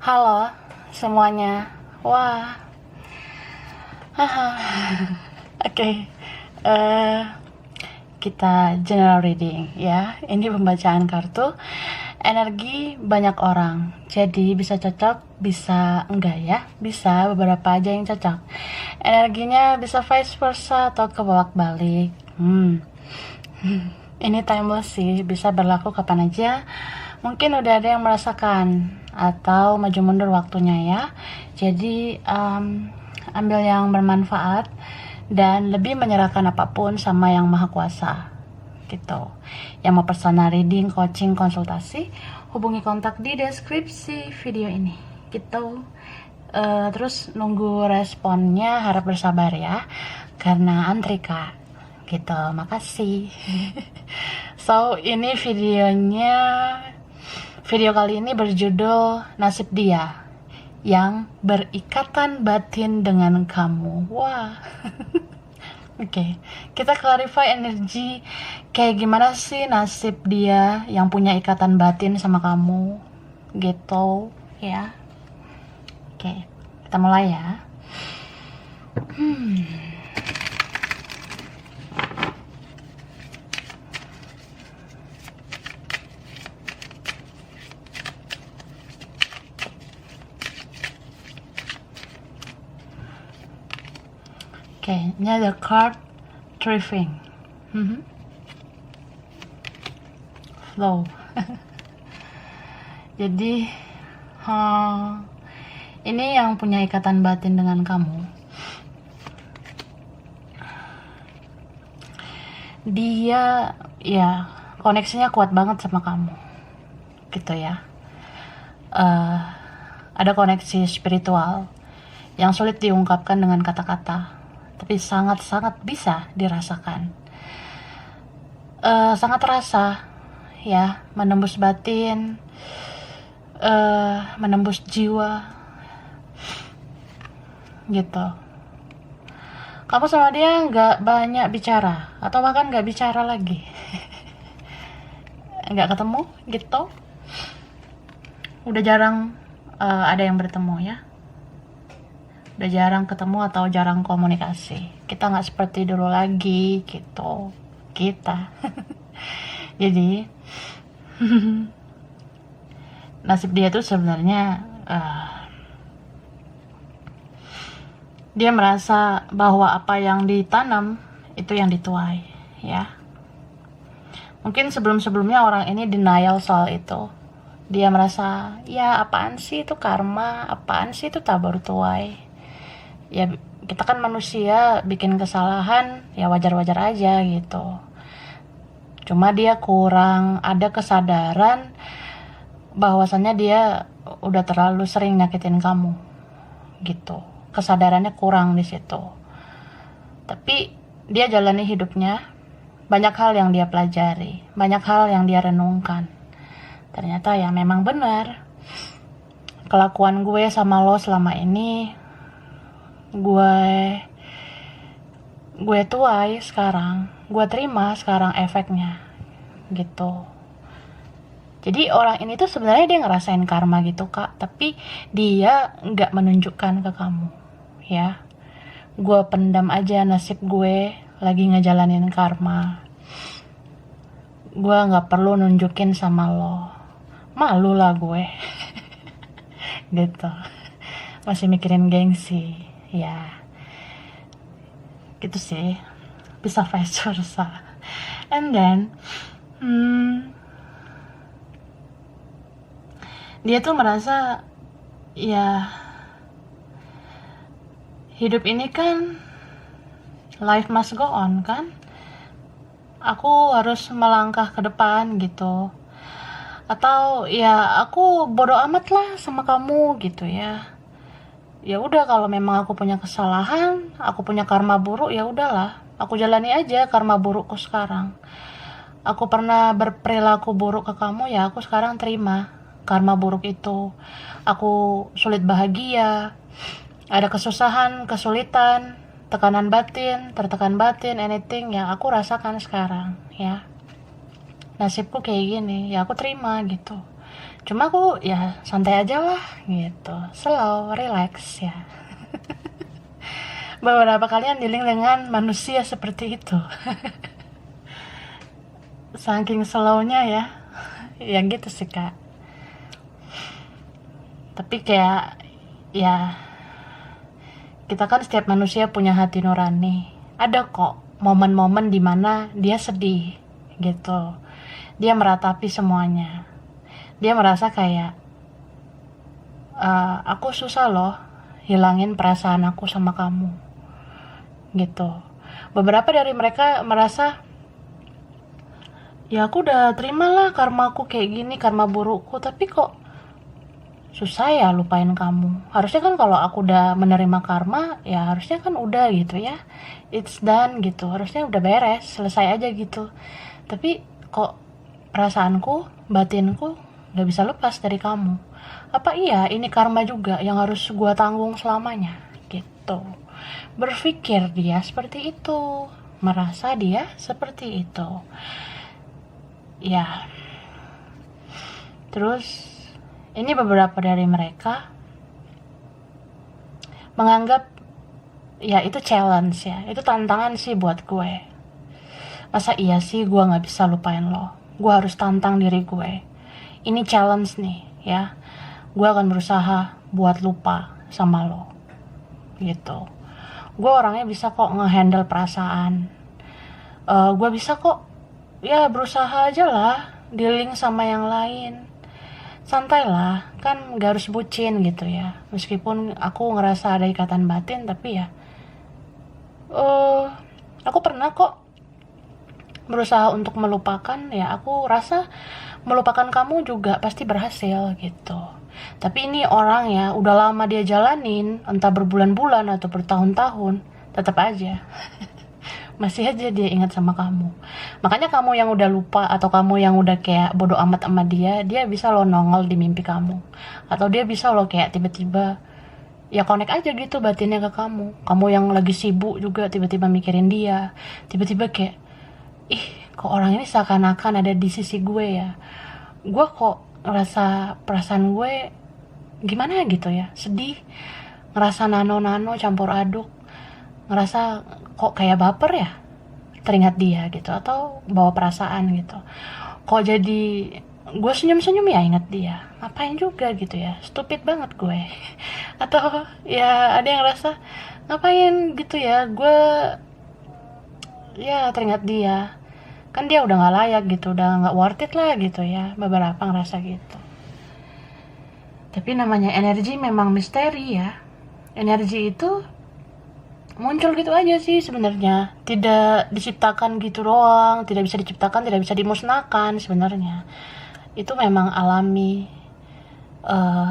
Halo semuanya. Wah. Haha. Oke. eh, Kita general reading ya. Ini pembacaan kartu energi banyak orang. Jadi bisa cocok, bisa enggak ya. Bisa beberapa aja yang cocok. Energinya bisa vice versa atau kebalik-balik. Ini timeless sih, bisa berlaku kapan aja. Mungkin udah ada yang merasakan atau maju mundur waktunya ya. Jadi ambil yang bermanfaat dan lebih menyerahkan apapun sama yang maha kuasa gitu. Yang mau personal reading, coaching, konsultasi, hubungi kontak di deskripsi video ini gitu. Terus nunggu responnya, harap bersabar ya karena antri kak gitu. Makasih. So ini video kali ini berjudul Nasib Dia yang berikatan batin dengan kamu. Wah. Oke, kita clarify energi kayak gimana sih nasib dia yang punya ikatan batin sama kamu gitu ya. Oke, kita mulai ya. Oke, ini ada card thriving. Flow. Jadi ini yang punya ikatan batin dengan kamu. Dia ya koneksinya kuat banget sama kamu gitu ya. Ada koneksi spiritual yang sulit diungkapkan dengan kata-kata, tapi sangat-sangat bisa dirasakan. Sangat terasa ya, menembus batin, menembus jiwa gitu. Kamu sama dia nggak banyak bicara atau bahkan nggak bicara lagi. Nggak ketemu gitu. Udah jarang ada yang bertemu ya. Udah jarang ketemu atau jarang komunikasi. Kita nggak seperti dulu lagi gitu. Kita. Jadi nasib dia tuh sebenarnya dia merasa bahwa apa yang ditanam itu yang dituai ya. Mungkin sebelum-sebelumnya orang ini denial soal itu. Dia merasa ya apaan sih itu karma, apaan sih itu tabur tuai. Ya kita kan manusia, bikin kesalahan ya wajar-wajar aja gitu. Cuma dia kurang ada kesadaran bahwasannya dia udah terlalu sering nyakitin kamu gitu. Kesadarannya kurang di situ. Tapi dia jalani hidupnya, banyak hal yang dia pelajari, banyak hal yang dia renungkan. Ternyata ya memang benar. Kelakuan gue sama lo selama ini, gue tuai sekarang, gue terima sekarang efeknya gitu. Jadi orang ini tuh sebenarnya dia ngerasain karma gitu kak, tapi dia nggak menunjukkan ke kamu ya. Gue pendam aja nasib gue lagi ngejalanin karma. Gue nggak perlu nunjukin sama lo, malu lah gue. Gitu, masih mikirin gengsi ya. Gitu sih, bisa vice versa. And then dia tuh merasa ya hidup ini kan life must go on kan. Aku harus melangkah ke depan gitu. Atau ya aku bodo amat lah sama kamu gitu ya. Ya udah kalau memang aku punya kesalahan, aku punya karma buruk ya udahlah. Aku jalani aja karma burukku sekarang. Aku pernah berperilaku buruk ke kamu ya aku sekarang terima karma buruk itu. Aku sulit bahagia, ada kesusahan, kesulitan, tekanan batin, tertekan batin, anything yang aku rasakan sekarang ya. Nasibku kayak gini, ya aku terima gitu. Cuma aku ya santai aja lah gitu, slow, relax ya. Beberapa kalian dealing dengan manusia seperti itu. Saking slownya ya, yang gitu sih kak. Tapi kayak ya, kita kan setiap manusia punya hati nurani. Ada kok momen-momen dimana dia sedih gitu, dia meratapi semuanya, dia merasa kayak aku susah loh hilangin perasaan aku sama kamu gitu. Beberapa dari mereka merasa, ya aku udah terimalah karma aku kayak gini, karma burukku, tapi kok susah ya lupain kamu. Harusnya kan kalau aku udah menerima karma, ya harusnya kan udah gitu ya, it's done gitu, harusnya udah beres, selesai aja gitu. Tapi kok perasaanku, batinku gak bisa lepas dari kamu. Apa iya ini karma juga yang harus gua tanggung selamanya gitu. Berpikir dia seperti itu, merasa dia seperti itu ya. Terus ini beberapa dari mereka menganggap ya itu challenge ya, itu tantangan sih buat gue. Masa iya sih gue gak bisa lupain lo, gue harus tantang diri gue. Ini challenge nih ya, gue akan berusaha buat lupa sama lo gitu. Gue orangnya bisa kok ngehandle perasaan, gue bisa kok ya berusaha aja lah dealing sama yang lain. Santai lah, kan gak harus bucin gitu ya. Meskipun aku ngerasa ada ikatan batin, tapi ya aku pernah kok berusaha untuk melupakan. Ya aku rasa melupakan kamu juga pasti berhasil gitu. Tapi ini orang ya udah lama dia jalanin, entah berbulan-bulan atau bertahun-tahun, tetap aja masih aja dia ingat sama kamu. Makanya kamu yang udah lupa atau kamu yang udah kayak bodo amat sama dia, dia bisa lo nongol di mimpi kamu. Atau dia bisa lo kayak tiba-tiba ya connect aja gitu batinnya ke kamu. Kamu yang lagi sibuk juga tiba-tiba mikirin dia, tiba-tiba kayak, ih kok orang ini seakan-akan ada di sisi gue ya. Gue kok ngerasa perasaan gue gimana gitu ya, sedih, ngerasa nano-nano campur aduk, ngerasa kok kayak baper ya teringat dia gitu, atau bawa perasaan gitu. Kok jadi gue senyum-senyum ya ingat dia, ngapain juga gitu ya, stupid banget gue. Atau ya ada yang rasa ngapain gitu ya gue ya teringat dia, kan dia udah gak layak gitu, udah gak worth it lah gitu ya. Beberapa ngerasa gitu. Tapi namanya energi memang misteri ya. Energi itu muncul gitu aja sih sebenarnya, tidak diciptakan gitu doang, tidak bisa diciptakan, tidak bisa dimusnahkan sebenarnya. Itu memang alami,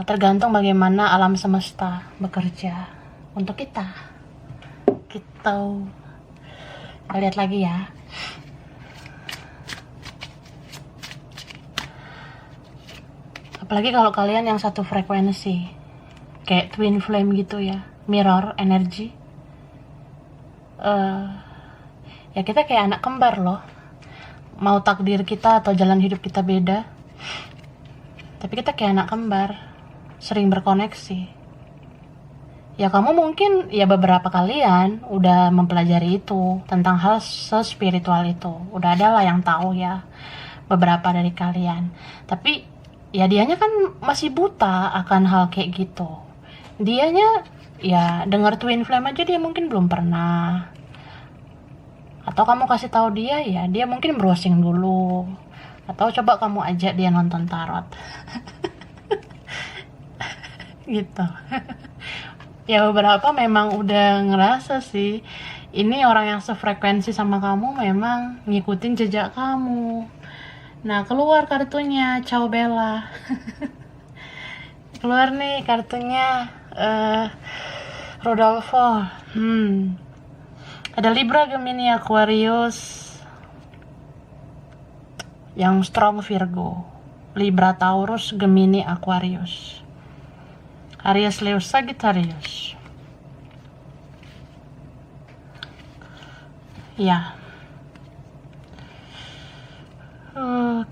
tergantung bagaimana alam semesta bekerja untuk kita gitu. Kita lihat lagi ya. Apalagi kalau kalian yang satu frekuensi, kayak twin flame gitu ya, mirror energi. Ya kita kayak anak kembar loh. Mau takdir kita atau jalan hidup kita beda, tapi kita kayak anak kembar, sering berkoneksi. Ya kamu mungkin ya beberapa kalian udah mempelajari itu, tentang hal sespiritual itu. Udah ada lah yang tahu ya, beberapa dari kalian. Tapi ya dianya kan masih buta akan hal kayak gitu. Dianya ya dengar twin flame aja dia mungkin belum pernah. Atau kamu kasih tahu dia ya, dia mungkin browsing dulu. Atau coba kamu ajak dia nonton tarot. Gitu. Ya beberapa memang udah ngerasa sih, ini orang yang sefrekuensi sama kamu memang ngikutin jejak kamu. Nah keluar kartunya, ciao Bella. Keluar nih kartunya, Rodolfo. Ada Libra, Gemini, Aquarius, yang strong Virgo, Libra, Taurus, Gemini, Aquarius, Aries, Leo, Sagittarius. Ya,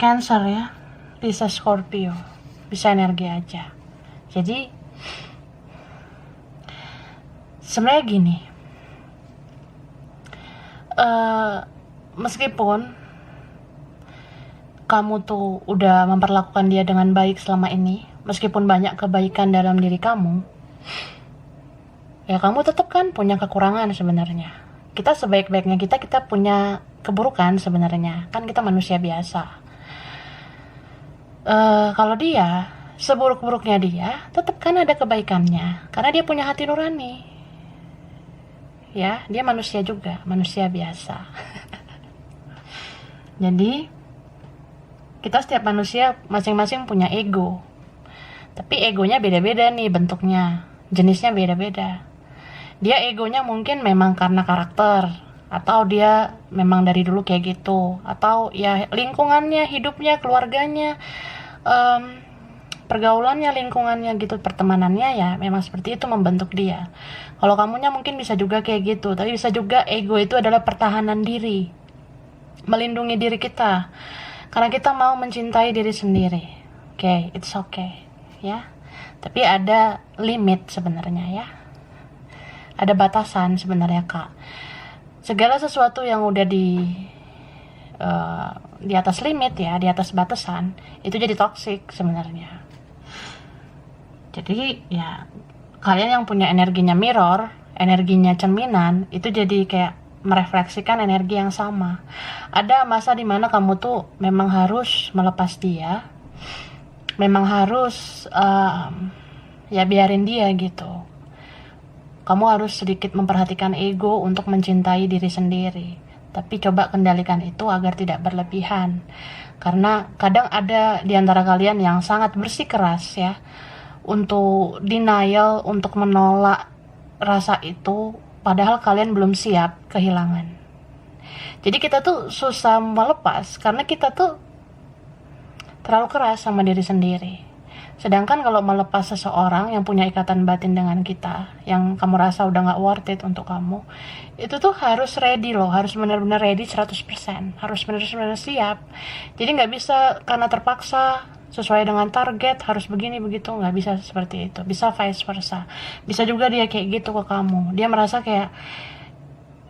Cancer ya, Pisces, Scorpio. bisa energi aja. Jadi sebenarnya gini, meskipun kamu tuh udah memperlakukan dia dengan baik selama ini, meskipun banyak kebaikan dalam diri kamu, ya kamu tetap kan punya kekurangan sebenarnya. Kita sebaik-baiknya kita punya keburukan sebenarnya, kan kita manusia biasa. Kalau dia, seburuk-buruknya dia, tetap kan ada kebaikannya, karena dia punya hati nurani. Ya, dia manusia juga, manusia biasa. Jadi, kita setiap manusia masing-masing punya ego. Tapi egonya beda-beda nih bentuknya, jenisnya beda-beda. Dia egonya mungkin memang karena karakter, atau dia memang dari dulu kayak gitu, atau ya lingkungannya, hidupnya, keluarganya, pergaulannya, lingkungannya gitu, pertemanannya ya memang seperti itu membentuk dia. Kalau kamunya mungkin bisa juga kayak gitu, tapi bisa juga ego itu adalah pertahanan diri, melindungi diri kita, karena kita mau mencintai diri sendiri. Oke, it's okay ya, tapi ada limit sebenarnya ya, ada batasan sebenarnya kak. Segala sesuatu yang udah di atas limit ya, di atas batasan, itu jadi toxic sebenarnya. Jadi ya kalian yang punya energinya mirror, energinya cerminan, itu jadi kayak merefleksikan energi yang sama. Ada masa dimana kamu tuh memang harus melepas dia, memang harus ya biarin dia gitu. Kamu harus sedikit memperhatikan ego untuk mencintai diri sendiri. Tapi coba kendalikan itu agar tidak berlebihan. Karena kadang ada di antara kalian yang sangat bersikeras ya, untuk denial, untuk menolak rasa itu, padahal kalian belum siap kehilangan. Jadi kita tuh susah melepas karena kita tuh terlalu keras sama diri sendiri. Sedangkan kalau melepas seseorang yang punya ikatan batin dengan kita, yang kamu rasa udah gak worth it untuk kamu, itu tuh harus ready loh, harus benar-benar ready 100%, harus benar-benar siap. Jadi gak bisa karena terpaksa, sesuai dengan target, harus begini begitu, gak bisa seperti itu. Bisa vice versa. Bisa juga dia kayak gitu ke kamu, dia merasa kayak,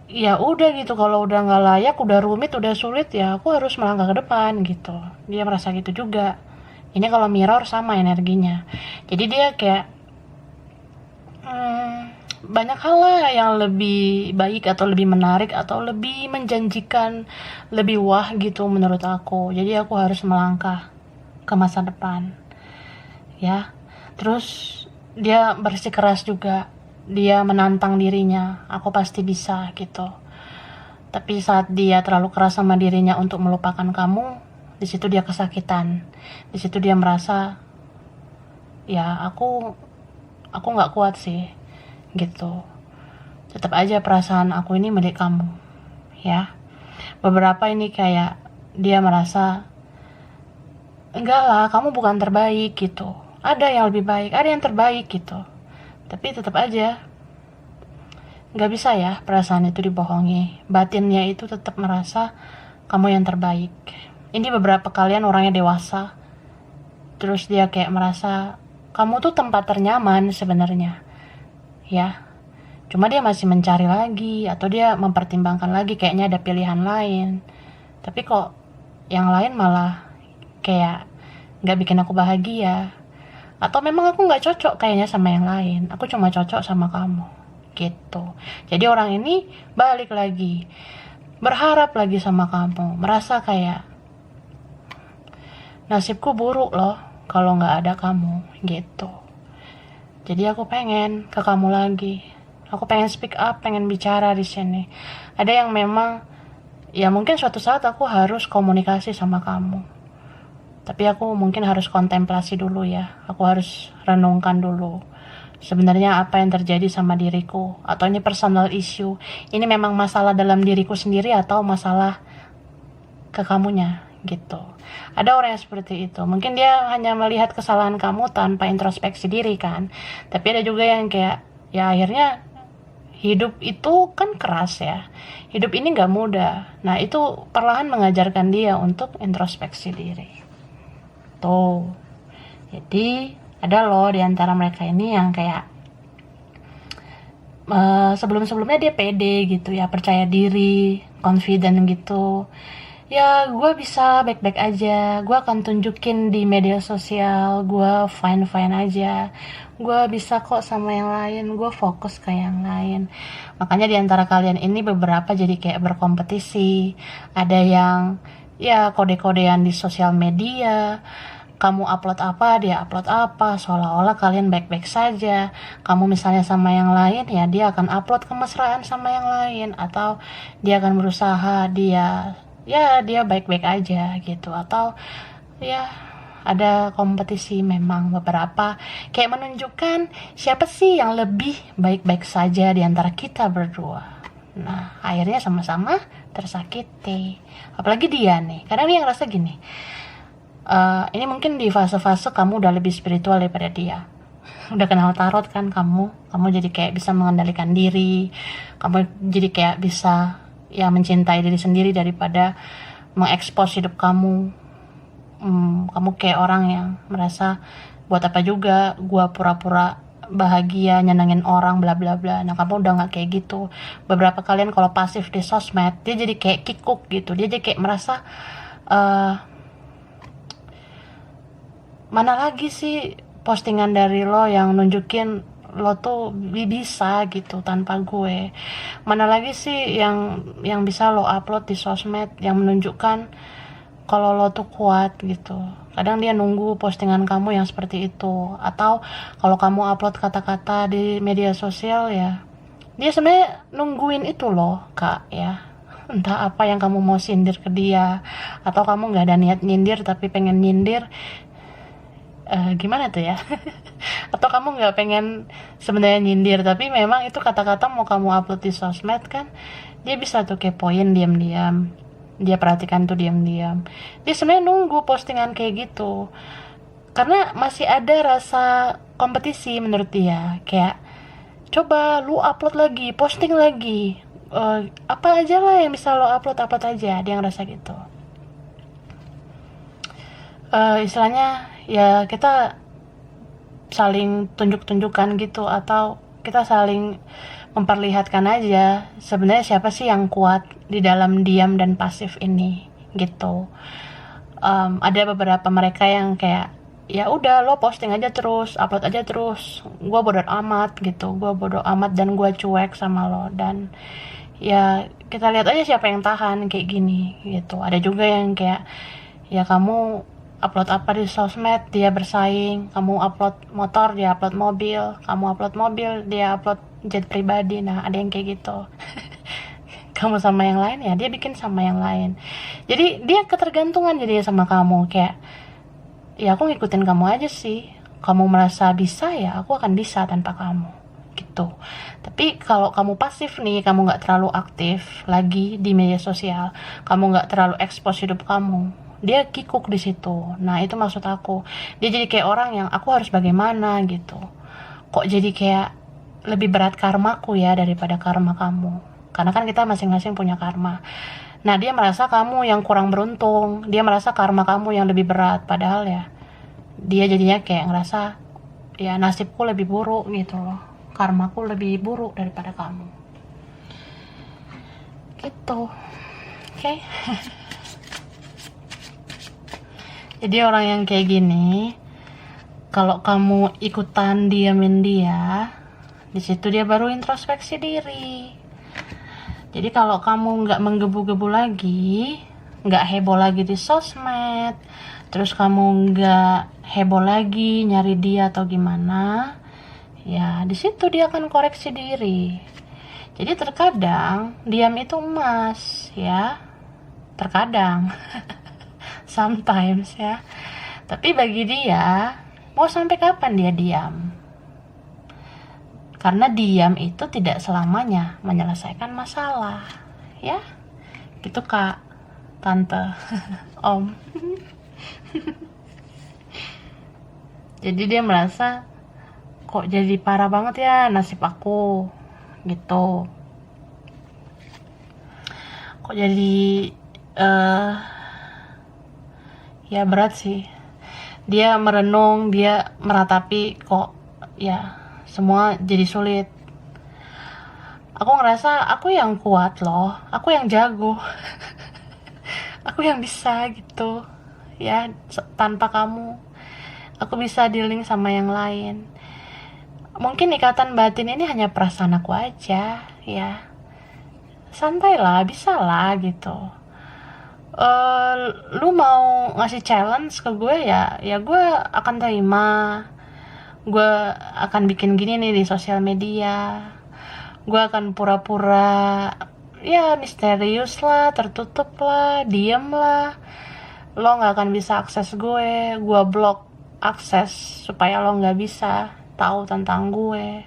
ya udah gitu, kalau udah gak layak, udah rumit, udah sulit, ya aku harus melangkah ke depan gitu. Dia merasa gitu juga. Ini kalau mirror sama energinya. Jadi dia kayak banyak hal lah yang lebih baik atau lebih menarik atau lebih menjanjikan, lebih wah gitu menurut aku. Jadi aku harus melangkah ke masa depan. Ya. Terus dia bersikeras juga. Dia menantang dirinya. Aku pasti bisa gitu. Tapi saat dia terlalu keras sama dirinya untuk melupakan kamu, di situ dia kesakitan. Di situ dia merasa, ya aku nggak kuat sih, gitu. Tetap aja perasaan aku ini milik kamu, ya. Beberapa ini kayak dia merasa, enggak lah, kamu bukan terbaik gitu. Ada yang lebih baik, ada yang terbaik gitu. Tapi tetap aja, nggak bisa ya perasaan itu dibohongi. Batinnya itu tetap merasa kamu yang terbaik. Ini beberapa kalian orangnya dewasa, terus dia kayak merasa kamu tuh tempat ternyaman sebenarnya, ya. Cuma dia masih mencari lagi, atau dia mempertimbangkan lagi, kayaknya ada pilihan lain. Tapi kok yang lain malah kayak nggak bikin aku bahagia, atau memang aku nggak cocok kayaknya sama yang lain. Aku cuma cocok sama kamu, gitu. Jadi orang ini balik lagi, berharap lagi sama kamu, merasa kayak nasibku buruk loh kalau nggak ada kamu, gitu. Jadi aku pengen ke kamu lagi. Aku pengen speak up, pengen bicara di sini. Ada yang memang, ya mungkin suatu saat aku harus komunikasi sama kamu. Tapi aku mungkin harus kontemplasi dulu ya. Aku harus renungkan dulu. Sebenarnya apa yang terjadi sama diriku? Atau ini personal issue? Ini memang masalah dalam diriku sendiri atau masalah ke kamunya? Gitu. Ada orang yang seperti itu. Mungkin dia hanya melihat kesalahan kamu tanpa introspeksi diri kan. Tapi ada juga yang kayak, ya akhirnya hidup itu kan keras ya. Hidup ini gak mudah. Nah itu perlahan mengajarkan dia untuk introspeksi diri. Tuh. Jadi ada loh di antara mereka ini yang kayak sebelum-sebelumnya dia pede gitu ya, percaya diri, confident gitu. Ya gue bisa baik-baik aja, gue akan tunjukin di media sosial, gue fine-fine aja, gue bisa kok sama yang lain, gue fokus ke yang lain. Makanya di antara kalian ini beberapa jadi kayak berkompetisi, ada yang ya kode-kodean di sosial media, kamu upload apa, dia upload apa, seolah-olah kalian baik-baik saja. Kamu misalnya sama yang lain, ya dia akan upload kemesraan sama yang lain, atau dia akan berusaha dia baik-baik aja gitu, atau ya ada kompetisi memang beberapa kayak menunjukkan siapa sih yang lebih baik-baik saja di antara kita berdua. Nah, akhirnya sama-sama tersakiti. Apalagi dia nih, kadang dia ngerasa gini, ini mungkin di fase-fase kamu udah lebih spiritual daripada dia. Udah kenal tarot kan kamu jadi kayak bisa mengendalikan diri, kamu jadi kayak bisa ya mencintai diri sendiri daripada mengekspos hidup kamu. Kamu kayak orang yang merasa buat apa juga gua pura-pura bahagia nyenengin orang bla bla bla. Nah kamu udah nggak kayak gitu. Beberapa kalian kalau pasif di sosmed dia jadi kayak kikuk gitu, dia jadi kayak merasa mana lagi sih postingan dari lo yang nunjukin lo tuh bisa gitu tanpa gue, mana lagi sih yang bisa lo upload di sosmed yang menunjukkan kalau lo tuh kuat gitu. Kadang dia nunggu postingan kamu yang seperti itu, atau kalau kamu upload kata-kata di media sosial ya dia sebenarnya nungguin itu loh kak ya, entah apa yang kamu mau sindir ke dia, atau kamu nggak ada niat nyindir tapi pengen nyindir. Gimana tuh ya atau kamu nggak pengen sebenarnya nyindir tapi memang itu kata-kata mau kamu upload di sosmed kan, dia bisa tuh kepoin diam-diam, dia perhatikan tuh diam-diam, dia sebenarnya nunggu postingan kayak gitu karena masih ada rasa kompetisi menurut dia, kayak coba lu upload lagi, posting lagi, apa aja lah yang bisa lo upload aja, dia ngerasa gitu. Istilahnya ya kita saling tunjuk-tunjukkan gitu, atau kita saling memperlihatkan aja sebenarnya siapa sih yang kuat di dalam diam dan pasif ini gitu. Ada beberapa mereka yang kayak ya udah lo posting aja terus, upload aja terus, gue bodo amat gitu, gue bodo amat dan gue cuek sama lo, dan ya kita lihat aja siapa yang tahan kayak gini gitu. Ada juga yang kayak ya kamu upload apa di sosmed dia bersaing, kamu upload motor dia upload mobil, kamu upload mobil dia upload jet pribadi. Nah ada yang kayak gitu kamu sama yang lain ya dia bikin sama yang lain, jadi dia ketergantungan jadi sama kamu, kayak ya aku ngikutin kamu aja sih, kamu merasa bisa ya aku akan bisa tanpa kamu gitu. Tapi kalau kamu pasif nih, kamu nggak terlalu aktif lagi di media sosial, kamu nggak terlalu ekspos hidup kamu, dia kikuk di situ. Nah itu maksud aku, dia jadi kayak orang yang aku harus bagaimana gitu, kok jadi kayak lebih berat karmaku ya daripada karma kamu, karena kan kita masing-masing punya karma. Nah dia merasa kamu yang kurang beruntung, dia merasa karma kamu yang lebih berat, padahal ya dia jadinya kayak ngerasa ya nasibku lebih buruk gitu loh, karmaku lebih buruk daripada kamu gitu. Oke. Jadi orang yang kayak gini, kalau kamu ikutan diamin dia, di situ dia baru introspeksi diri. Jadi kalau kamu nggak menggebu-gebu lagi, nggak heboh lagi di sosmed, terus kamu nggak heboh lagi nyari dia atau gimana, ya di situ dia akan koreksi diri. Jadi terkadang diam itu emas ya, terkadang sometimes ya. Tapi bagi dia, mau sampai kapan dia diam? Karena diam itu tidak selamanya menyelesaikan masalah, ya. Gitu kak, tante, om. Jadi dia merasa kok jadi parah banget ya nasib aku, gitu. Kok jadi ya berat sih. Dia merenung, dia meratapi kok ya semua jadi sulit. Aku ngerasa aku yang kuat loh, aku yang jago, aku yang bisa gitu ya, tanpa kamu aku bisa dealing sama yang lain. Mungkin ikatan batin ini hanya perasaan aku aja ya, santai lah, bisa lah gitu. Lu mau ngasih challenge ke gue ya, ya gue akan terima. Gue akan bikin gini nih di sosial media. Gue akan pura-pura ya misterius lah, tertutup lah, diem lah. Lo nggak akan bisa akses gue blok akses supaya lo nggak bisa tahu tentang gue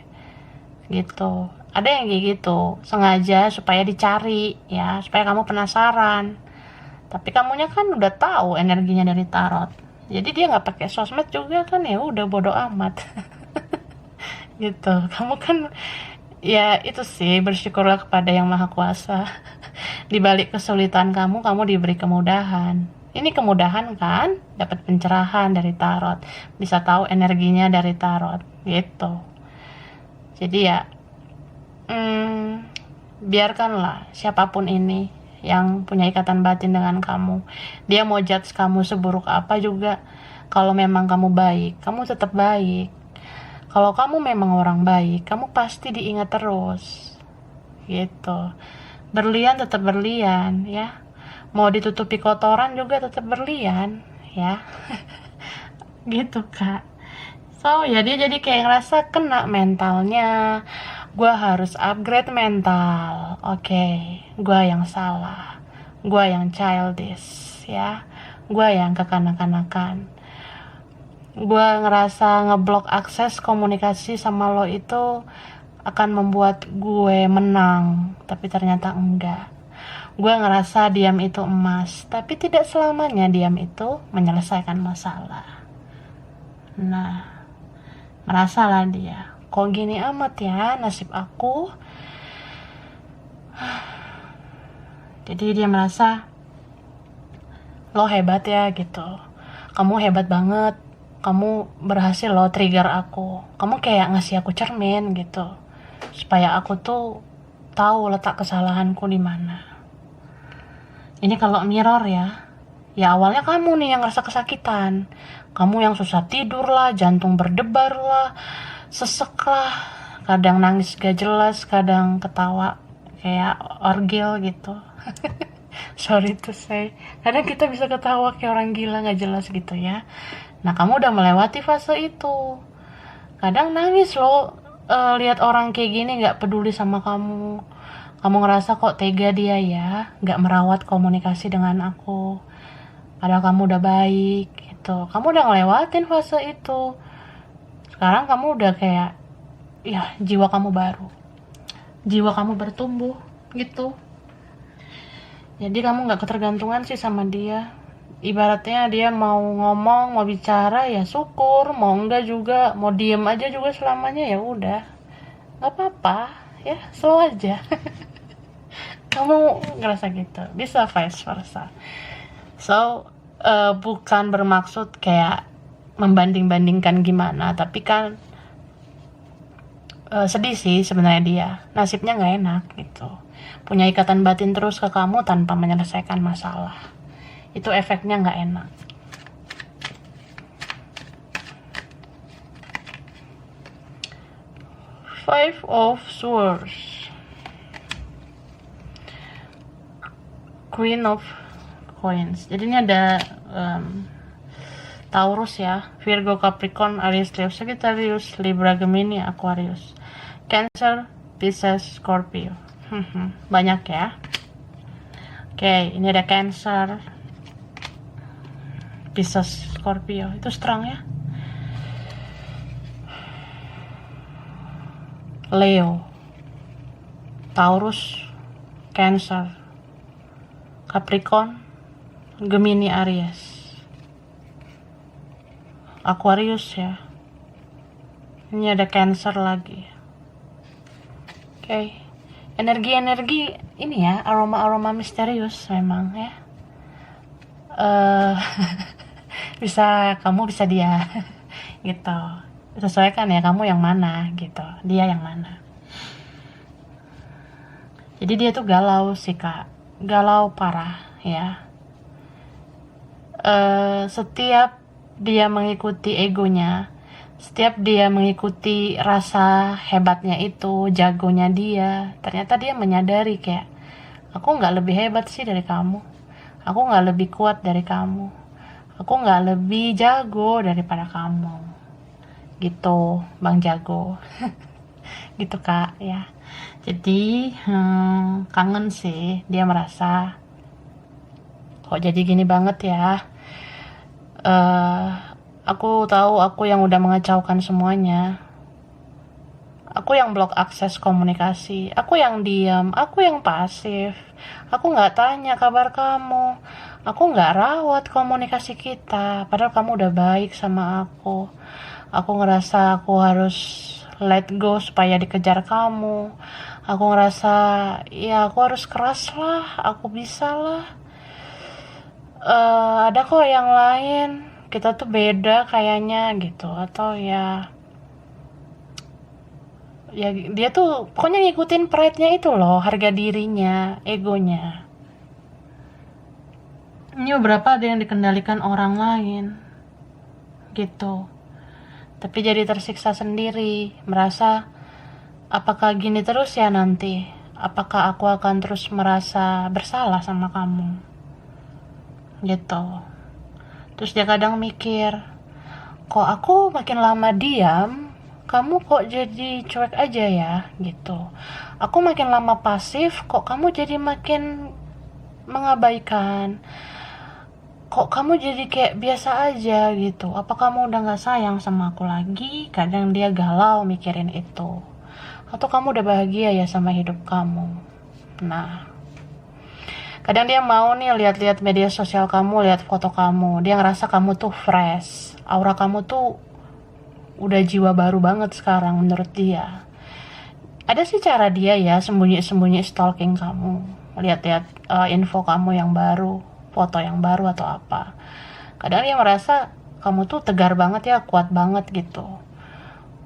gitu. Ada yang kayak gitu, sengaja supaya dicari ya, supaya kamu penasaran. Tapi kamunya kan udah tahu energinya dari tarot, jadi dia nggak pakai sosmed juga kan, ya udah bodo amat. Gitu. Kamu kan ya itu sih, bersyukurlah kepada yang maha kuasa. Di balik kesulitan kamu diberi kemudahan. Ini kemudahan kan, dapat pencerahan dari tarot, bisa tahu energinya dari tarot gitu. Jadi ya biarkanlah siapapun ini yang punya ikatan batin dengan kamu, dia mau judge kamu seburuk apa juga, kalau memang kamu baik, kamu tetap baik. Kalau kamu memang orang baik, kamu pasti diingat terus gitu. Berlian tetap berlian ya, mau ditutupi kotoran juga tetap berlian ya. Gitu kak. So ya dia jadi kayak ngerasa kena mentalnya, gue harus upgrade mental. Oke, gue yang salah, gue yang childish ya, gue yang kekanak-kanakan. Gue ngerasa ngeblok akses komunikasi sama lo itu akan membuat gue menang, tapi ternyata enggak. Gue ngerasa diam itu emas, tapi tidak selamanya diam itu menyelesaikan masalah. Nah, merasalah dia, kok gini amat ya nasib aku. Jadi dia merasa lo hebat ya gitu, kamu hebat banget, kamu berhasil lo trigger aku, kamu kayak ngasih aku cermin gitu, supaya aku tuh tahu letak kesalahanku di mana. Ini kalau mirror ya awalnya kamu nih yang ngerasa kesakitan, kamu yang susah tidur lah, jantung berdebar lah, sesek lah, kadang nangis gak jelas, kadang ketawa kayak orgel gitu. Sorry to say, kadang kita bisa ketawa kayak orang gila gak jelas gitu ya. Nah kamu udah melewati fase itu. Kadang nangis lo lihat orang kayak gini gak peduli sama kamu. Kamu ngerasa kok tega dia ya, gak merawat komunikasi dengan aku, padahal kamu udah baik gitu. Kamu udah ngelewatin fase itu. Sekarang kamu udah kayak ya jiwa kamu baru, jiwa kamu bertumbuh gitu. Jadi kamu gak ketergantungan sih sama dia. Ibaratnya dia mau ngomong, mau bicara ya syukur, mau enggak juga, mau diem aja juga selamanya ya udah, gak apa-apa ya, slow aja. Kamu ngerasa gitu, bisa vice versa. So bukan bermaksud kayak membanding-bandingkan gimana, tapi kan sedih sih sebenarnya dia, nasibnya nggak enak gitu, punya ikatan batin terus ke kamu tanpa menyelesaikan masalah. Itu efeknya nggak enak. Five of Swords, Queen of Coins. Jadi ini ada Taurus ya, Virgo, Capricorn, Aries, Leo, Sagittarius, Libra, Gemini, Aquarius, Cancer, Pisces, Scorpio. Banyak ya. Oke, ini ada Cancer, Pisces, Scorpio. Itu strong ya. Leo, Taurus, Cancer, Capricorn, Gemini, Aries, Aquarius ya. Ini ada Cancer lagi. Oke. Energi-energi ini ya, aroma-aroma misterius memang ya. Bisa kamu, bisa dia. Gitu. Sesuaikan ya, kamu yang mana gitu, dia yang mana. Jadi dia tuh galau sih kak, galau parah ya. Setiap dia mengikuti egonya, setiap dia mengikuti rasa hebatnya itu, jagonya dia, ternyata dia menyadari kayak, aku nggak lebih hebat sih dari kamu, aku nggak lebih kuat dari kamu, aku nggak lebih jago daripada kamu, gitu bang jago. Gitu kak ya. Jadi kangen sih, dia merasa kok jadi gini banget ya. eh aku tahu aku yang udah mengacaukan semuanya. Aku yang blok akses komunikasi, aku yang diam, aku yang pasif. Aku nggak tanya kabar kamu, aku nggak rawat komunikasi kita. Padahal kamu udah baik sama aku. Aku ngerasa aku harus let go supaya dikejar kamu. Aku ngerasa ya aku harus keras lah, aku bisa lah. Ada kok yang lain, kita tuh beda kayaknya gitu. Atau ya dia tuh pokoknya ngikutin pride-nya itu loh, harga dirinya, egonya. Ini beberapa ada yang dikendalikan orang lain gitu, tapi jadi tersiksa sendiri, merasa apakah gini terus ya nanti, apakah aku akan terus merasa bersalah sama kamu gitu. Terus dia kadang mikir, kok aku makin lama diam, kamu kok jadi cuek aja ya gitu. Aku makin lama pasif, kok kamu jadi makin mengabaikan. Kok kamu jadi kayak biasa aja gitu. Apa kamu udah gak sayang sama aku lagi? Kadang dia galau mikirin itu. Atau kamu udah bahagia ya sama hidup kamu. Nah, kadang dia mau nih lihat-lihat media sosial kamu, lihat foto kamu. Dia ngerasa kamu tuh fresh. Aura kamu tuh udah jiwa baru banget sekarang menurut dia. Ada sih cara dia ya sembunyi-sembunyi stalking kamu, lihat-lihat info kamu yang baru, foto yang baru atau apa. Kadang dia merasa kamu tuh tegar banget ya, kuat banget gitu.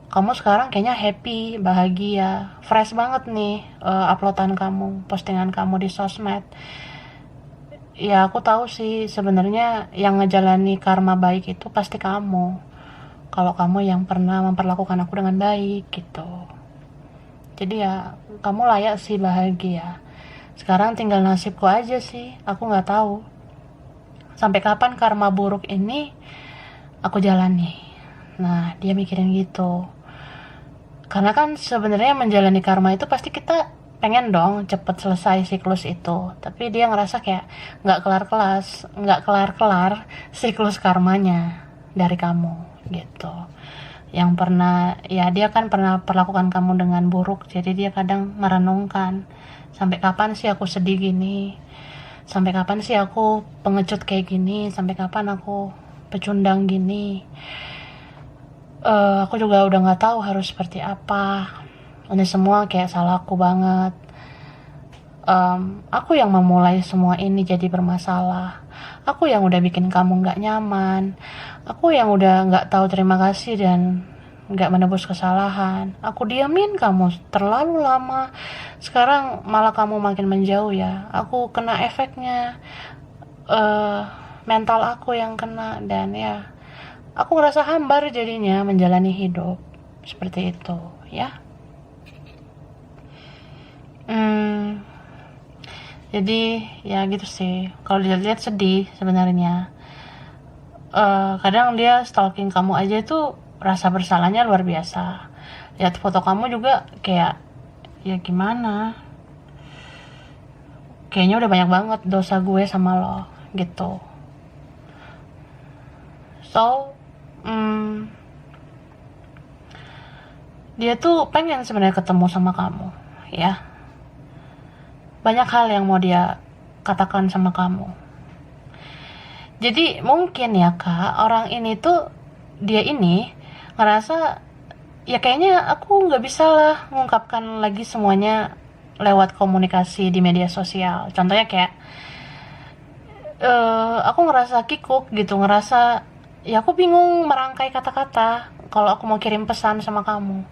Kamu sekarang kayaknya happy, bahagia, fresh banget nih uploadan kamu, postingan kamu di sosmed. Ya aku tahu sih sebenarnya yang ngejalani karma baik itu pasti kamu. Kalau kamu yang pernah memperlakukan aku dengan baik gitu. Jadi ya kamu layak sih bahagia. Sekarang tinggal nasibku aja sih, aku nggak tahu sampai kapan karma buruk ini aku jalani. Nah dia mikirin gitu. Karena kan sebenarnya menjalani karma itu pasti kita pengen dong cepet selesai siklus itu. Tapi dia ngerasa kayak nggak kelar siklus karmanya dari kamu gitu. Yang pernah ya dia kan pernah perlakukan kamu dengan buruk, jadi dia kadang merenungkan sampai kapan sih aku sedih gini, sampai kapan sih aku pengecut kayak gini, sampai kapan aku pecundang gini. Aku juga udah nggak tahu harus seperti apa. Ini semua kayak salahku banget. Aku yang memulai semua ini jadi bermasalah. Aku yang udah bikin kamu nggak nyaman. Aku yang udah nggak tahu terima kasih dan nggak menebus kesalahan. Aku diamin kamu terlalu lama. Sekarang malah kamu makin menjauh ya. Aku kena efeknya. Mental aku yang kena dan ya. Aku ngerasa hambar jadinya menjalani hidup seperti itu ya. Jadi ya gitu sih. Kalau dilihat sedih sebenarnya. Kadang dia stalking kamu aja itu rasa bersalahnya luar biasa. Lihat foto kamu juga kayak ya gimana? Kayaknya udah banyak banget dosa gue sama lo gitu. So dia tuh pengen sebenarnya ketemu sama kamu ya. Banyak hal yang mau dia katakan sama kamu. Jadi mungkin ya kak, orang ini tuh dia ini ngerasa ya kayaknya aku nggak bisa lah mengungkapkan lagi semuanya lewat komunikasi di media sosial. Contohnya kayak aku ngerasa kikuk gitu, ngerasa ya aku bingung merangkai kata-kata kalau aku mau kirim pesan sama kamu,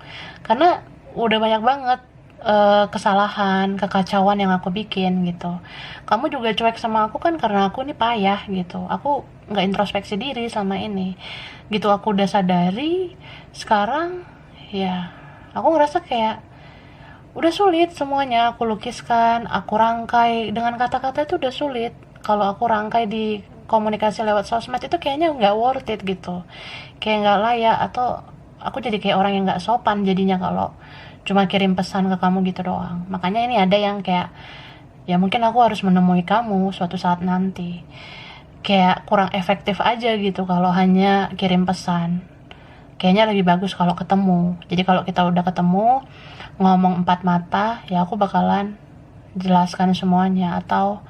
karena udah banyak banget kesalahan, kekacauan yang aku bikin gitu. Kamu juga cuek sama aku kan karena aku ini payah gitu. Aku nggak introspeksi diri sama ini. Gitu aku udah sadari sekarang, ya aku ngerasa kayak udah sulit semuanya aku lukiskan, aku rangkai dengan kata-kata itu udah sulit. Kalau aku rangkai di komunikasi lewat sosmed itu kayaknya nggak worth it gitu, kayak nggak layak, atau aku jadi kayak orang yang nggak sopan jadinya kalau cuma kirim pesan ke kamu gitu doang. Makanya ini ada yang kayak, ya mungkin aku harus menemui kamu suatu saat nanti. Kayak kurang efektif aja gitu kalau hanya kirim pesan. Kayaknya lebih bagus kalau ketemu. Jadi kalau kita udah ketemu, ngomong empat mata, ya aku bakalan jelaskan semuanya. Atau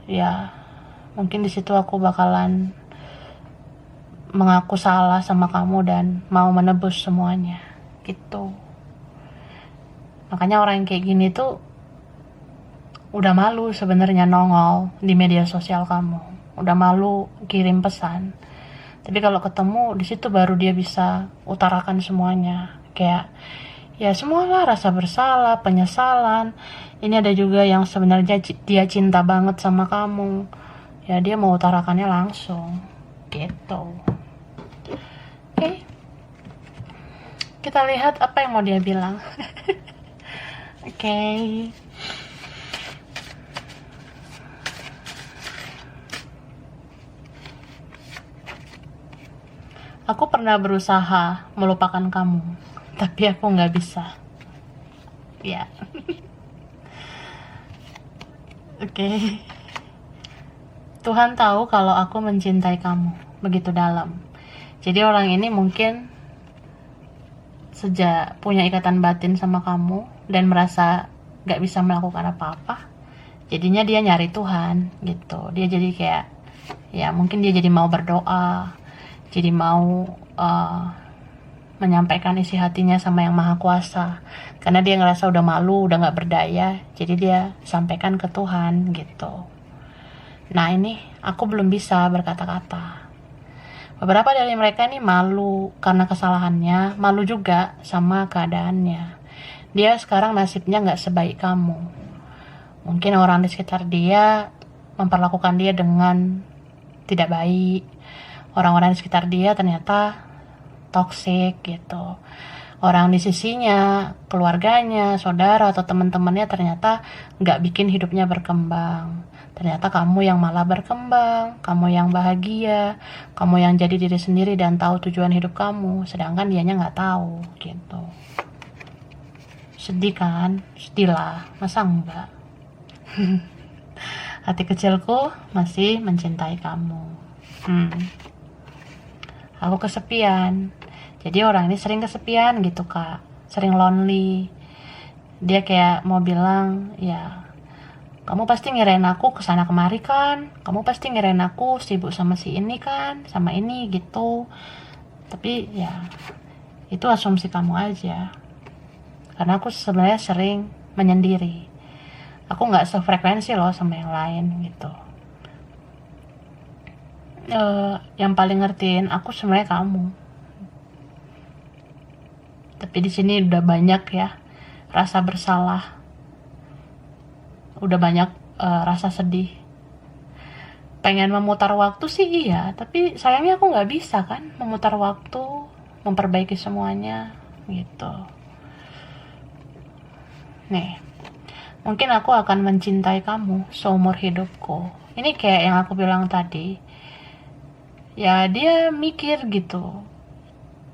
ya mungkin di situ aku bakalan mengaku salah sama kamu dan mau menebus semuanya gitu. Makanya orang yang kayak gini tuh udah malu sebenarnya nongol di media sosial kamu, udah malu kirim pesan. Tapi kalau ketemu di situ baru dia bisa utarakan semuanya. Kayak ya semualah, rasa bersalah, penyesalan. Ini ada juga yang sebenarnya dia cinta banget sama kamu. Ya dia mau utarakannya langsung gitu. Oke. Kita lihat apa yang mau dia bilang. Oke. Aku pernah berusaha melupakan kamu, tapi aku nggak bisa. Ya. Oke. Tuhan tahu kalau aku mencintai kamu begitu dalam. Jadi orang ini mungkin sejak punya ikatan batin sama kamu dan merasa gak bisa melakukan apa-apa, jadinya dia nyari Tuhan gitu. Dia jadi kayak, ya mungkin dia jadi mau berdoa, jadi mau menyampaikan isi hatinya sama yang maha kuasa, karena dia ngerasa udah malu, udah gak berdaya, jadi dia sampaikan ke Tuhan gitu. Nah ini aku belum bisa berkata-kata. Beberapa dari mereka ini malu karena kesalahannya, malu juga sama keadaannya. Dia sekarang nasibnya gak sebaik kamu. Mungkin orang di sekitar dia memperlakukan dia dengan tidak baik. Orang-orang di sekitar dia ternyata toksik gitu. Orang di sisinya, keluarganya, saudara atau teman-temannya ternyata gak bikin hidupnya berkembang. Ternyata kamu yang malah berkembang, kamu yang bahagia, kamu yang jadi diri sendiri dan tahu tujuan hidup kamu, sedangkan dianya nggak tahu gitu. Sedih kan? Sedih lah, masa enggak? Hati kecilku masih mencintai kamu. Aku kesepian. Jadi orang ini sering kesepian gitu kak, sering lonely. Dia kayak mau bilang, ya kamu pasti ngirain aku kesana kemari kan, kamu pasti ngirain aku sibuk sama si ini kan, sama ini gitu. Tapi ya itu asumsi kamu aja, karena aku sebenarnya sering menyendiri. Aku nggak sefrekuensi loh sama yang lain gitu. Yang paling ngertiin aku sebenarnya kamu. Tapi di sini udah banyak ya rasa bersalah, udah banyak rasa sedih. Pengen memutar waktu sih iya, tapi sayangnya aku nggak bisa kan memutar waktu, memperbaiki semuanya gitu. Nih, mungkin aku akan mencintai kamu seumur hidupku. Ini kayak yang aku bilang tadi. Ya dia mikir gitu.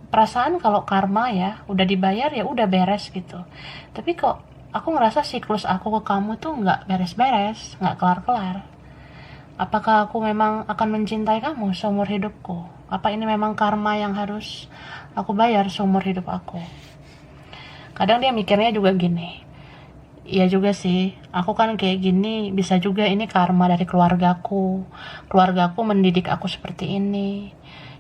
Perasaan kalau karma ya udah dibayar ya udah beres gitu. Tapi kok aku ngerasa siklus aku ke kamu tuh nggak beres-beres, nggak kelar-kelar. Apakah aku memang akan mencintai kamu seumur hidupku? Apa ini memang karma yang harus aku bayar seumur hidup aku? Kadang dia mikirnya juga gini, iya juga sih, aku kan kayak gini, bisa juga ini karma dari keluargaku. Keluargaku mendidik aku seperti ini.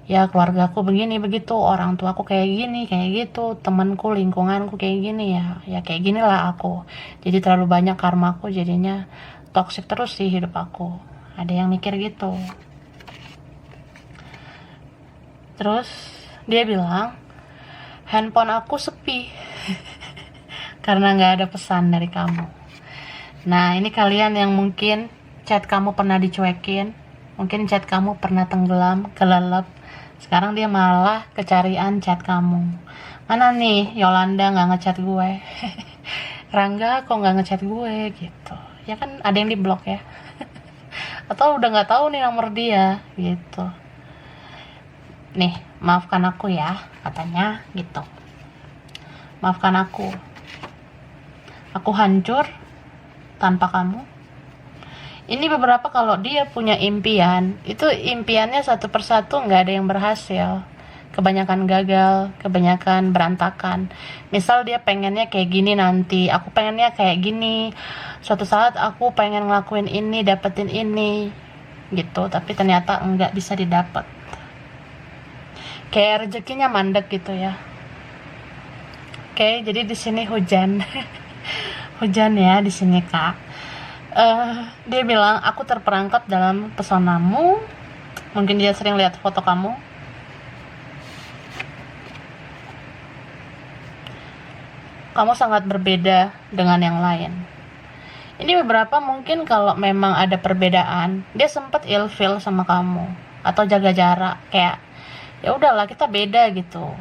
Ya keluargaku begini begitu, orang tuaku kayak gini kayak gitu, temanku, lingkunganku kayak gini ya, ya kayak ginilah aku. Jadi terlalu banyak karmaku, jadinya toksik terus sih hidup aku. Ada yang mikir gitu. Terus dia bilang handphone aku sepi karena nggak ada pesan dari kamu. Nah, ini kalian yang mungkin chat kamu pernah dicuekin, mungkin chat kamu pernah tenggelam, kelelep. Sekarang dia malah kecarian chat kamu. Mana nih Yolanda nggak ngechat gue? Rangga kok nggak ngechat gue gitu? Ya kan ada yang diblok ya. Atau udah nggak tahu nih nomor dia gitu. Nih, maafkan aku ya, katanya gitu. Maafkan aku. Aku hancur tanpa kamu. Ini beberapa kalau dia punya impian, itu impiannya satu persatu nggak ada yang berhasil. Kebanyakan gagal, kebanyakan berantakan. Misal dia pengennya kayak gini nanti, aku pengennya kayak gini. Suatu saat aku pengen ngelakuin ini, dapetin ini, gitu. Tapi ternyata nggak bisa didapat. Kayak rezekinya mandek gitu ya. Oke, jadi di sini hujan, hujan ya di sini kak. Dia bilang aku terperangkap dalam pesonamu. Mungkin dia sering lihat foto kamu. Kamu sangat berbeda dengan yang lain. Ini beberapa mungkin kalau memang ada perbedaan, dia sempet ilfeel sama kamu atau jaga jarak, kayak ya udahlah kita beda gitu.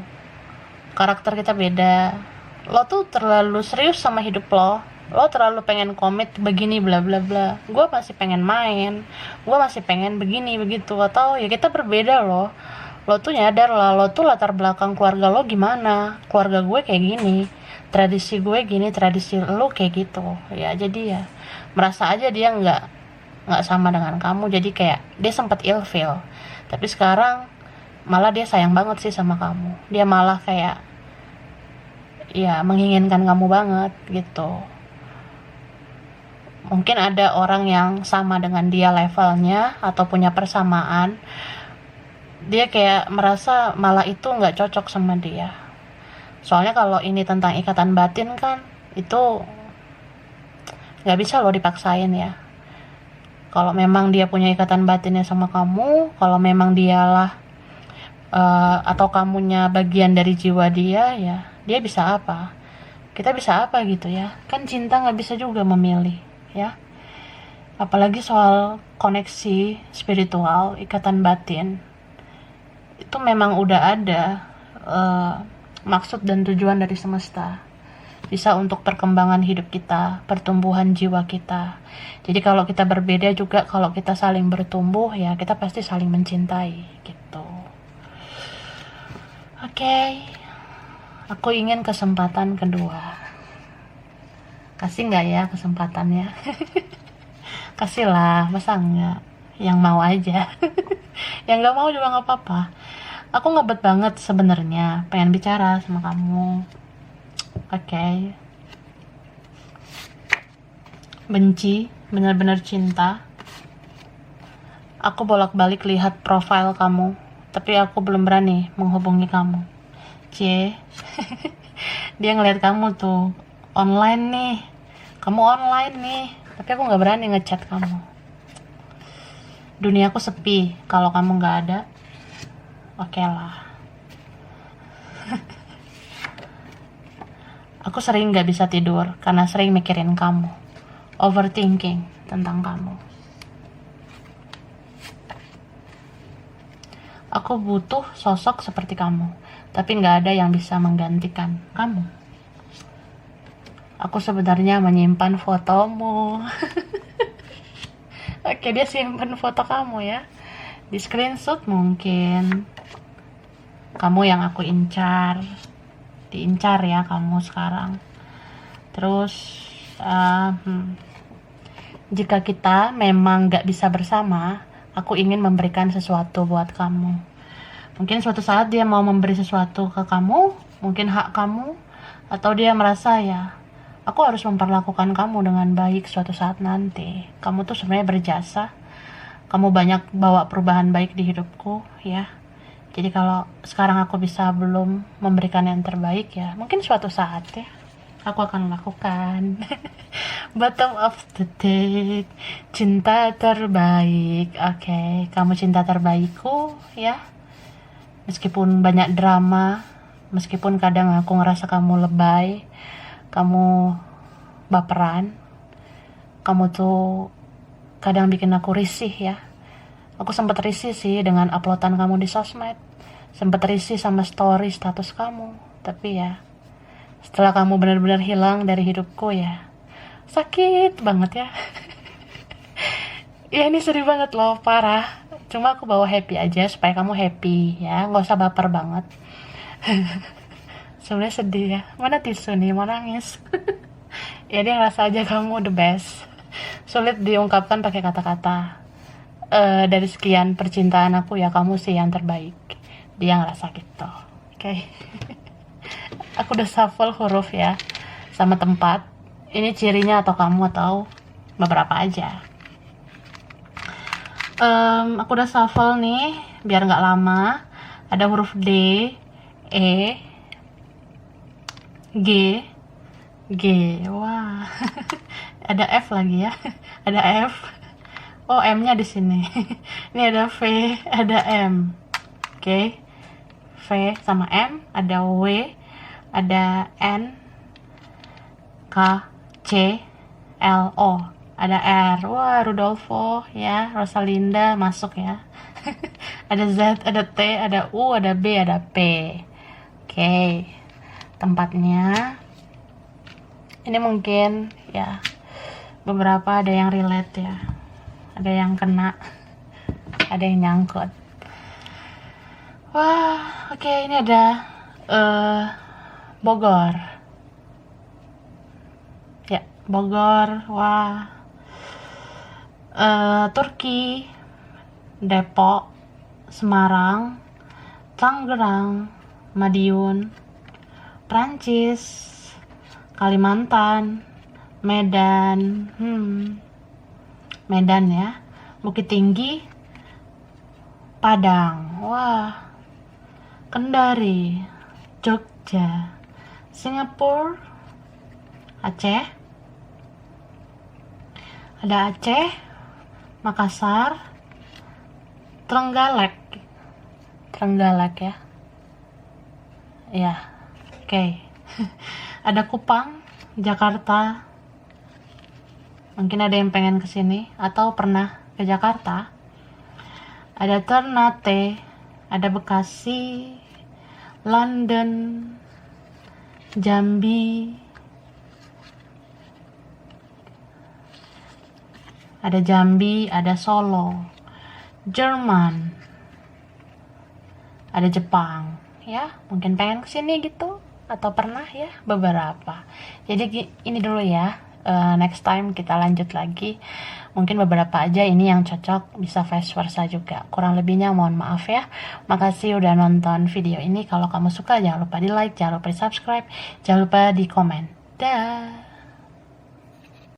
Karakter kita beda. Lo tuh terlalu serius sama hidup lo. Lo terlalu pengen komit begini bla bla bla. Gue masih pengen main. Gue masih pengen begini begitu. Atau ya kita berbeda loh. Lo tuh nyadar lah, lo tuh latar belakang keluarga lo gimana. Keluarga gue kayak gini. Tradisi gue gini, tradisi lo kayak gitu. Ya jadi ya merasa aja dia nggak sama dengan kamu. Jadi kayak dia sempat ilfeel. Tapi sekarang malah dia sayang banget sih sama kamu. Dia malah kayak ya menginginkan kamu banget gitu. Mungkin ada orang yang sama dengan dia levelnya atau punya persamaan. Dia kayak merasa malah itu nggak cocok sama dia. Soalnya kalau ini tentang ikatan batin kan, itu nggak bisa loh dipaksain ya. Kalau memang dia punya ikatan batinnya sama kamu, kalau memang dialah atau kamunya bagian dari jiwa dia, ya dia bisa apa? Kita bisa apa gitu ya? Kan cinta nggak bisa juga memilih ya. Apalagi soal koneksi spiritual, ikatan batin, itu memang udah ada maksud dan tujuan dari semesta. Bisa untuk perkembangan hidup kita, pertumbuhan jiwa kita. Jadi kalau kita berbeda juga, kalau kita saling bertumbuh, ya kita pasti saling mencintai gitu. Oke. Aku ingin kesempatan kedua. Kasih nggak ya kesempatannya? Kasihlah, masa enggak? Yang mau aja. Yang nggak mau juga nggak apa-apa. Aku ngebet banget sebenarnya, pengen bicara sama kamu. Oke. Benci, benar-benar cinta. Aku bolak-balik lihat profil kamu, tapi aku belum berani menghubungi kamu. Cie. Dia ngeliat kamu tuh online nih, kamu online nih, tapi aku nggak berani ngechat kamu. Duniaku sepi kalau kamu nggak ada. Oke lah. Aku sering nggak bisa tidur karena sering mikirin kamu, overthinking tentang kamu. Aku butuh sosok seperti kamu, tapi nggak ada yang bisa menggantikan kamu. Aku sebenarnya menyimpan fotomu. Oke, dia simpan foto kamu ya. Di screenshot mungkin. Kamu yang aku incar. Diincar ya kamu sekarang. Terus, jika kita memang gak bisa bersama, aku ingin memberikan sesuatu buat kamu. Mungkin suatu saat dia mau memberi sesuatu ke kamu, mungkin hak kamu, atau dia merasa ya, aku harus memperlakukan kamu dengan baik suatu saat nanti. Kamu tuh sebenarnya berjasa. Kamu banyak bawa perubahan baik di hidupku, ya. Jadi kalau sekarang aku bisa belum memberikan yang terbaik ya, mungkin suatu saat ya, aku akan melakukan. Bottom of the deck, cinta terbaik. Oke, kamu cinta terbaikku, ya. meskipun banyak drama, meskipun kadang aku ngerasa kamu lebay, kamu baperan, kamu tuh kadang bikin aku risih ya. Aku sempat risih sih dengan uploadan kamu di sosmed, sempat risih sama story status kamu. Tapi ya, setelah kamu benar-benar hilang dari hidupku ya, sakit banget ya. Ya ini sedih banget loh, parah. Cuma aku bawa happy aja supaya kamu happy ya, nggak usah baper banget. Sebenarnya sedih ya. Mana tisu nih, mau nangis. Ya dia ngerasa aja kamu the best. Sulit diungkapkan pakai kata-kata. Dari sekian percintaan aku ya, kamu sih yang terbaik. Dia ngerasa gitu. Oke. Aku udah shuffle huruf ya, sama tempat. Ini cirinya atau kamu atau beberapa aja. Aku udah shuffle nih biar nggak lama. Ada huruf D, E, G, G. Wah. Ada F lagi ya. Ada F. Oh, M-nya di sini. Ini ada V, ada M. Oke. V sama M, ada W, ada N, K, C, L, O. Ada R. Wah, Rudolfo ya, Rosalinda masuk ya. Ada Z, ada T, ada U, ada B, ada P. Oke. Tempatnya ini mungkin ya beberapa ada yang relate ya. Ada yang kena, ada yang nyangkut. Wah, oke, ini ada Bogor. Ya, Bogor. Wah. Turki, Depok, Semarang, Tangerang, Madiun, Prancis, Kalimantan, Medan, Medan ya, Bukit Tinggi, Padang, wah, Kendari, Jogja, Singapura, Aceh, ada Aceh, Makassar, Trenggalek ya, ya, oke. Ada Kupang, Jakarta. Mungkin ada yang pengen kesini atau pernah ke Jakarta. Ada Ternate, ada Bekasi, London, Jambi, ada Solo, Jerman, ada Jepang. Ya, mungkin pengen kesini gitu atau pernah ya beberapa. Jadi ini dulu ya. Next time kita lanjut lagi. Mungkin beberapa aja ini yang cocok, bisa vice versa juga. Kurang lebihnya mohon maaf ya. Makasih udah nonton video ini. Kalau kamu suka jangan lupa di like, jangan lupa di subscribe, jangan lupa di komen. Dah.